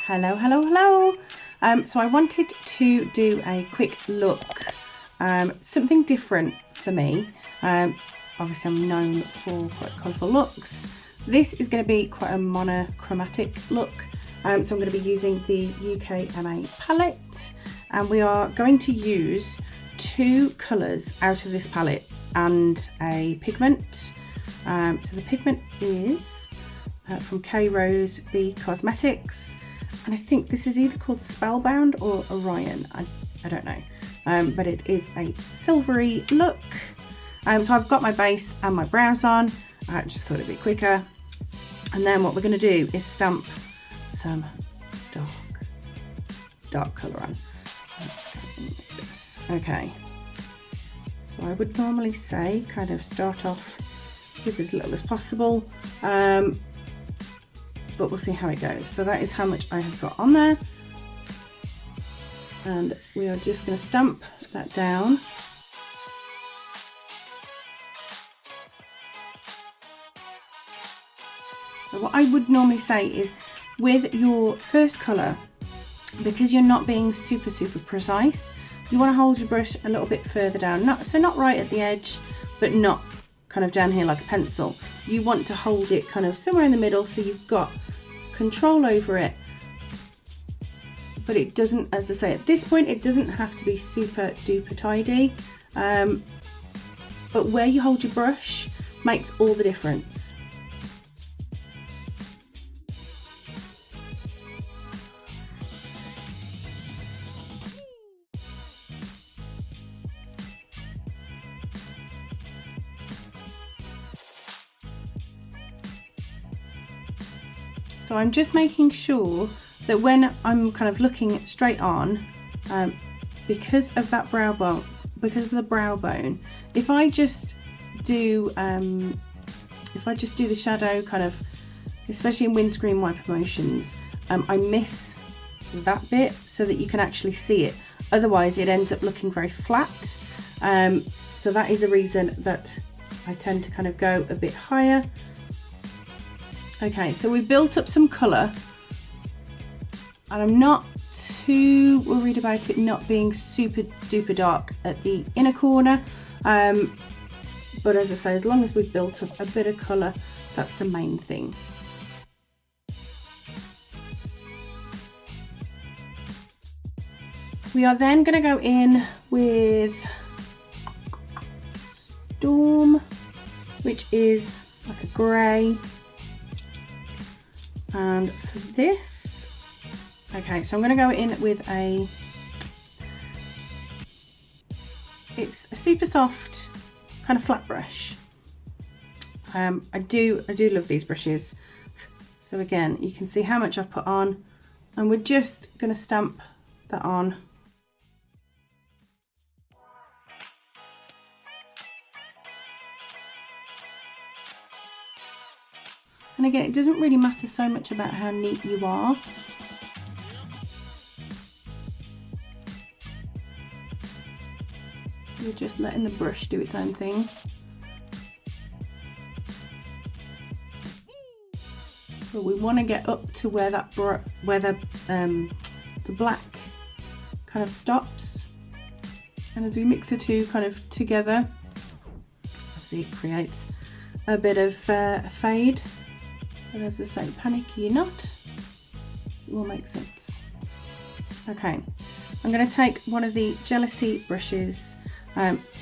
Hello, hello, hello. So I wanted to do a quick look, something different for me. Obviously I'm known for quite colourful looks. This is going to be quite a monochromatic look. So I'm going to be using the UKMA palette, and we are going to use two colours out of this palette and a pigment. So the pigment is from K Rose B Cosmetics, and I think this is either called Spellbound or Orion, I don't know, but it is a silvery look. So I've got my base and my brows on. I just thought it'd be quicker, and then what we're going to do is stamp some dark colour on. Let's go in like this. Okay, so I would normally say kind of start off with as little as possible, but we'll see how it goes. So that is how much I have got on there, and we are just going to stamp that down. So what I would normally say is, with your first colour, because you're not being super precise, you want to hold your brush a little bit further down, not right at the edge, but not kind of down here like a pencil. You want to hold it kind of somewhere in the middle, so you've got control over it, but it doesn't, as I say, at this point it doesn't have to be super duper tidy, but where you hold your brush makes all the difference. So I'm just making sure that when I'm kind of looking straight on, because of that brow bone, if I just do the shadow kind of, especially in windscreen wiper motions, I miss that bit so that you can actually see it. Otherwise it ends up looking very flat. So that is the reason that I tend to kind of go a bit higher. Okay, so we built up some colour, and I'm not too worried about it not being super duper dark at the inner corner, but as I say, as long as we've built up a bit of colour, that's the main thing. We are then going to go in with Storm, which is like a grey. And for this, okay, so I'm going to go in with it's a super soft kind of flat brush. I do love these brushes. So again, you can see how much I've put on, and we're just going to stamp that on. And again, it doesn't really matter so much about how neat you are. You're just letting the brush do its own thing. But we want to get up to where that the black kind of stops. And as we mix the two kind of together, obviously it creates a bit of a fade. But as I say, panic you're not, it will make sense. Okay, I'm going to take one of the Jealousy brushes.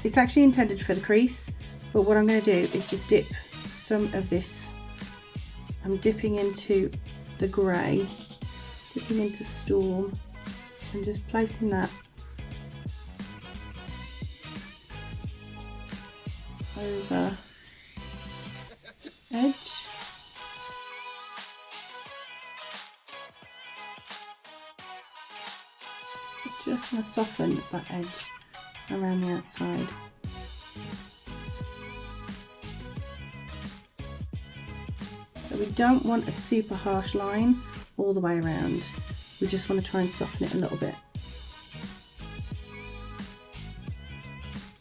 It's actually intended for the crease, but what I'm going to do is just dip some of this. I'm dipping into the grey, dipping into Storm, and just placing that over edge. Just going to soften that edge around the outside. So we don't want a super harsh line all the way around. We just want to try and soften it a little bit.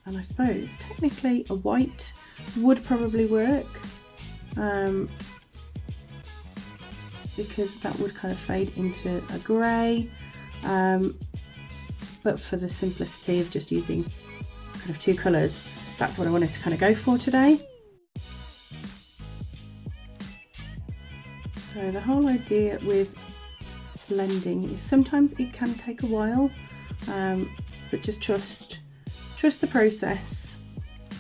And I suppose technically a white would probably work. because that would kind of fade into a grey, but for the simplicity of just using kind of two colours, that's what I wanted to kind of go for today. So the whole idea with blending is sometimes it can take a while, but just trust the process.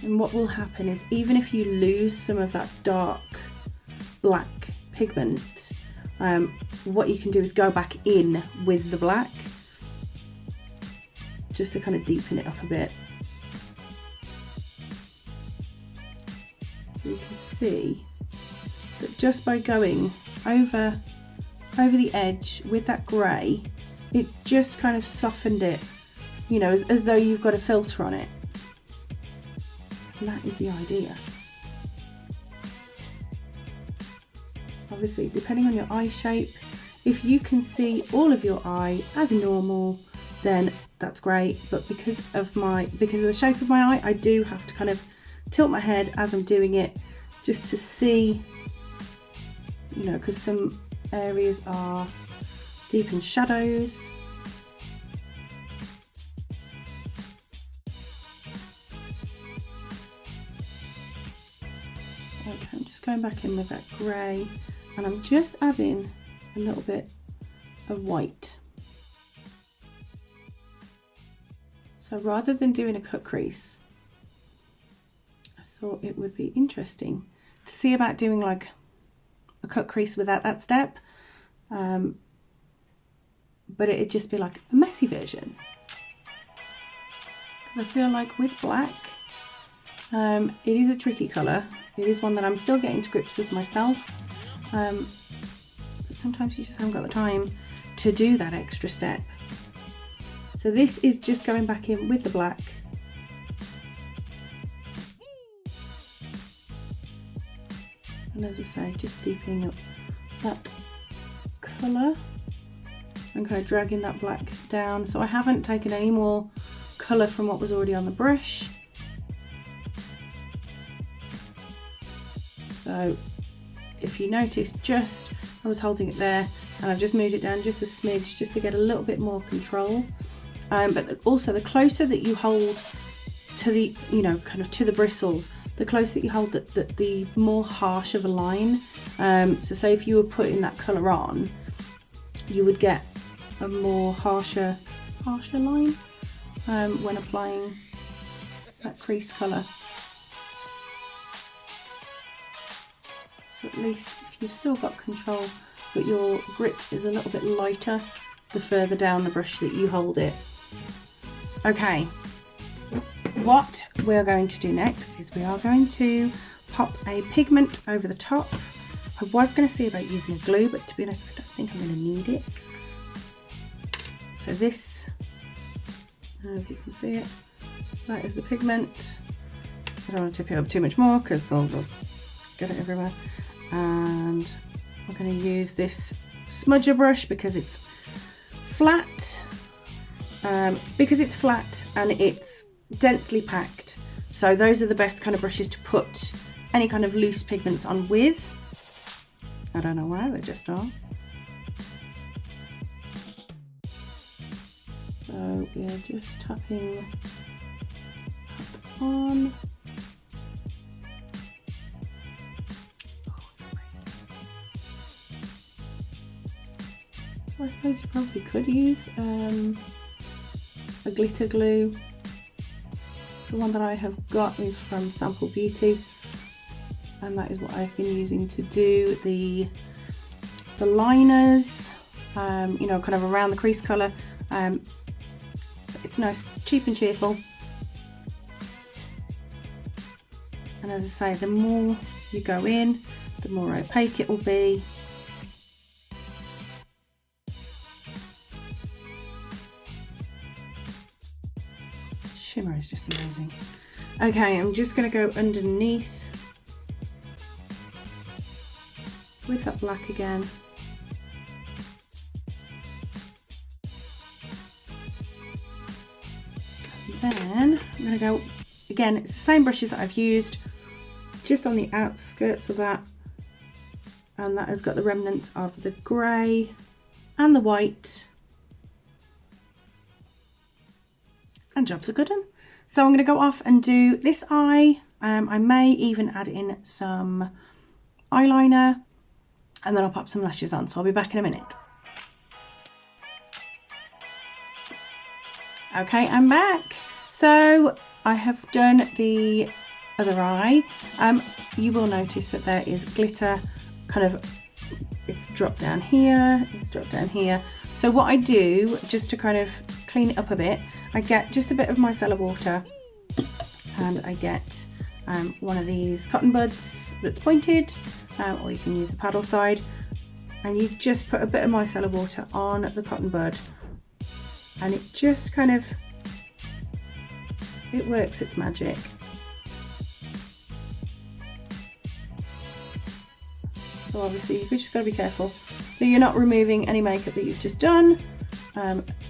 And what will happen is, even if you lose some of that dark black pigment, what you can do is go back in with the black just to kind of deepen it up a bit. So you can see that just by going over the edge with that grey, it's just kind of softened it, you know, as though you've got a filter on it. And that is the idea. Obviously, depending on your eye shape, if you can see all of your eye as normal, then that's great. But because of the shape of my eye, I do have to kind of tilt my head as I'm doing it, just to see, you know, because some areas are deep in shadows. Okay, I'm just going back in with that grey, and I'm just adding a little bit of white. So rather than doing a cut crease, I thought it would be interesting to see about doing like a cut crease without that step, but it'd just be like a messy version. Because I feel like with black, it is a tricky colour. It is one that I'm still getting to grips with myself, but sometimes you just haven't got the time to do that extra step. So this is just going back in with the black. And as I say, just deepening up that colour and kind of dragging that black down. So I haven't taken any more colour from what was already on the brush. So if you notice, I was holding it there and I've just moved it down just a smidge just to get a little bit more control. But also the closer that you hold to the, you know, kind of to the bristles, the closer that you hold the more harsh of a line. So say if you were putting that colour on, you would get a more harsher line when applying that crease colour. So at least if you've still got control, but your grip is a little bit lighter the further down the brush that you hold it. Okay, what we're going to do next is we are going to pop a pigment over the top. I was going to see about using a glue, but to be honest, I don't think I'm going to need it. So this, if you can see it, that is the pigment. I don't want to tip it up too much more because I'll just get it everywhere. And we're going to use this smudger brush because it's flat. Because it's flat and it's densely packed, so those are the best kind of brushes to put any kind of loose pigments on with. I don't know why, they just are. So we are just tapping that on. I suppose you probably could use a glitter glue. The one that I have got is from Sample Beauty, and that is what I've been using to do the liners, you know, kind of around the crease colour. It's nice, cheap and cheerful. And as I say, the more you go in, the more opaque it will be. Shimmer is just amazing. Okay, I'm just going to go underneath with that black again. And then I'm going to go, again, it's the same brushes that I've used, just on the outskirts of that, and that has got the remnants of the grey and the white, and job's a good one. So I'm going to go off and do this eye. I may even add in some eyeliner, and then I'll pop some lashes on, so I'll be back in a minute. Okay, I'm back. So I have done the other eye. You will notice that there is glitter kind of, it's dropped down here, it's dropped down here. So what I do, just to kind of clean it up a bit, I get just a bit of micellar water, and I get one of these cotton buds that's pointed, or you can use the paddle side, and you just put a bit of micellar water on the cotton bud, and it just kind of, it works its magic. So obviously you've just got to be careful that you're not removing any makeup that you've just done.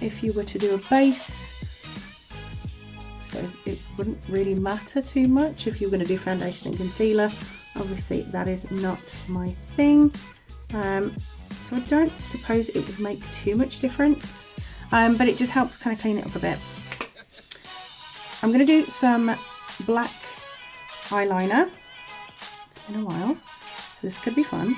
If you were to do a base, I suppose it wouldn't really matter too much if you're going to do foundation and concealer. Obviously that is not my thing. So I don't suppose it would make too much difference, but it just helps kind of clean it up a bit. I'm going to do some black eyeliner. It's been a while, so this could be fun.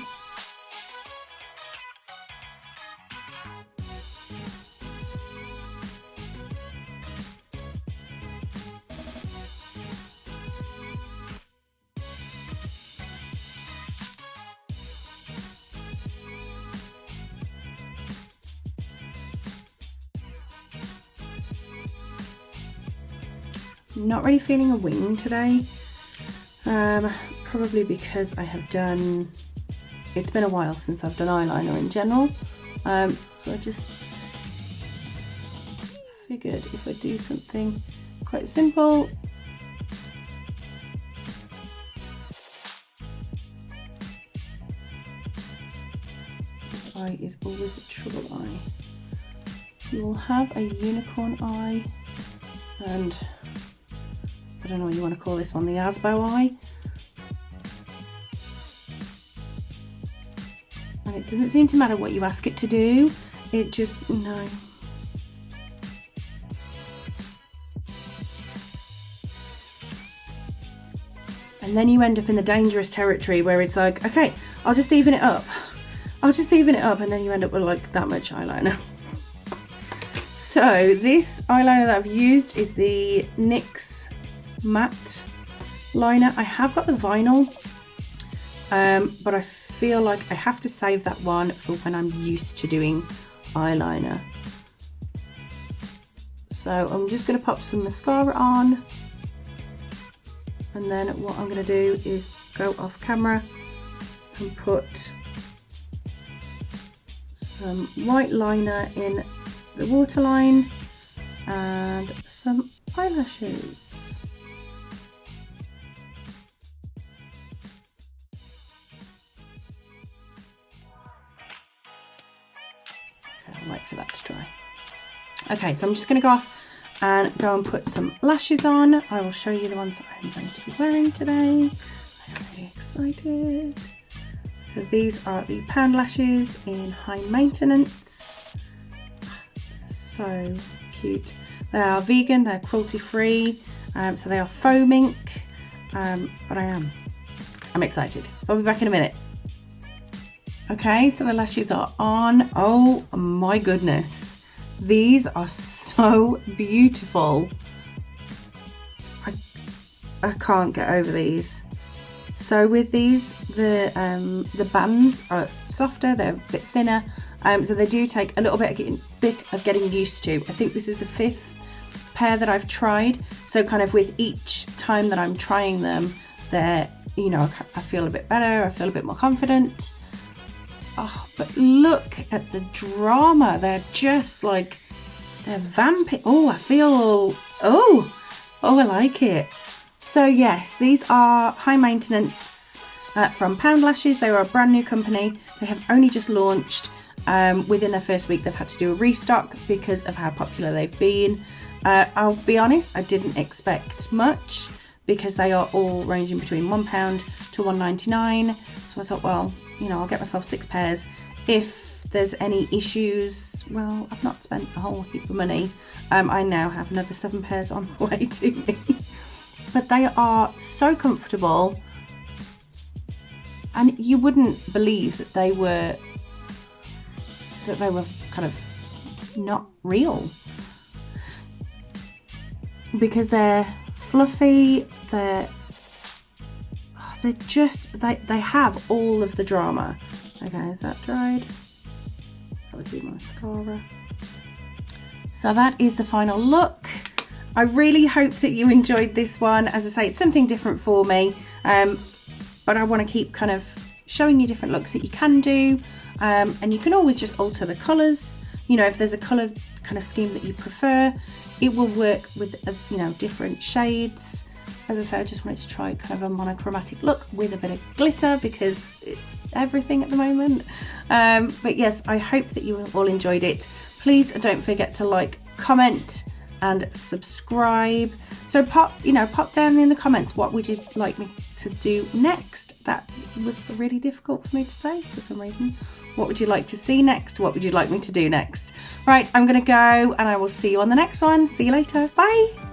Not really feeling a wing today, probably because I have done, it's been a while since I've done eyeliner in general, so I just figured if I do something quite simple. This eye is always a trouble eye. You will have a unicorn eye, and I don't know what you want to call this one, the Asbo eye. And it doesn't seem to matter what you ask it to do, it just, no. And then you end up in the dangerous territory where it's like, okay, I'll just even it up. I'll just even it up, and then you end up with like that much eyeliner. So this eyeliner that I've used is the NYX matte liner. I have got the vinyl, but I feel like I have to save that one for when I'm used to doing eyeliner. So I'm just going to pop some mascara on, and then what I'm going to do is go off camera and put some white liner in the waterline and some eyelashes. I'll wait for that to dry. Okay, so I'm just going to go off and go and put some lashes on. I will show you the ones that I'm going to be wearing today. I'm really excited. So these are the Pound lashes in High Maintenance. So cute. They are vegan, they're cruelty free, so they are faux mink, but I'm excited. So I'll be back in a minute. Okay, so the lashes are on. Oh my goodness, these are so beautiful. I can't get over these. So with these, the bands are softer, they're a bit thinner, so they do take a little bit of getting used to. I think this is the 5th pair that I've tried, so kind of with each time that I'm trying them, they're, you know, I feel a bit better, I feel a bit more confident. Oh, but look at the drama. They're just like, they're vamping. Oh, I feel, oh, I like it. So yes, these are High Maintenance from Pound Lashes. They are a brand new company. They have only just launched. Within their first week, they've had to do a restock because of how popular they've been. I'll be honest, I didn't expect much, because they are all ranging between £1 to £1.99. So I thought, well, you know, I'll get myself 6 pairs. If there's any issues, well, I've not spent a whole heap of money. I now have another 7 pairs on the way to me. But they are so comfortable, and you wouldn't believe that they were kind of not real, because they're fluffy, they have all of the drama. Okay, is that dried? That would be mascara. So that is the final look. I really hope that you enjoyed this one. As I say, it's something different for me, but I want to keep kind of showing you different looks that you can do, and you can always just alter the colours. You know, if there's a colour kind of scheme that you prefer, it will work with, you know, different shades. As I say, I just wanted to try kind of a monochromatic look with a bit of glitter, because it's everything at the moment. But yes, I hope that you all enjoyed it. Please don't forget to like, comment and subscribe. So pop down in the comments, what would you like me to do next? That was really difficult for me to say for some reason. What would you like to see next? What would you like me to do next? Right, I'm gonna go, and I will see you on the next one. See you later. Bye.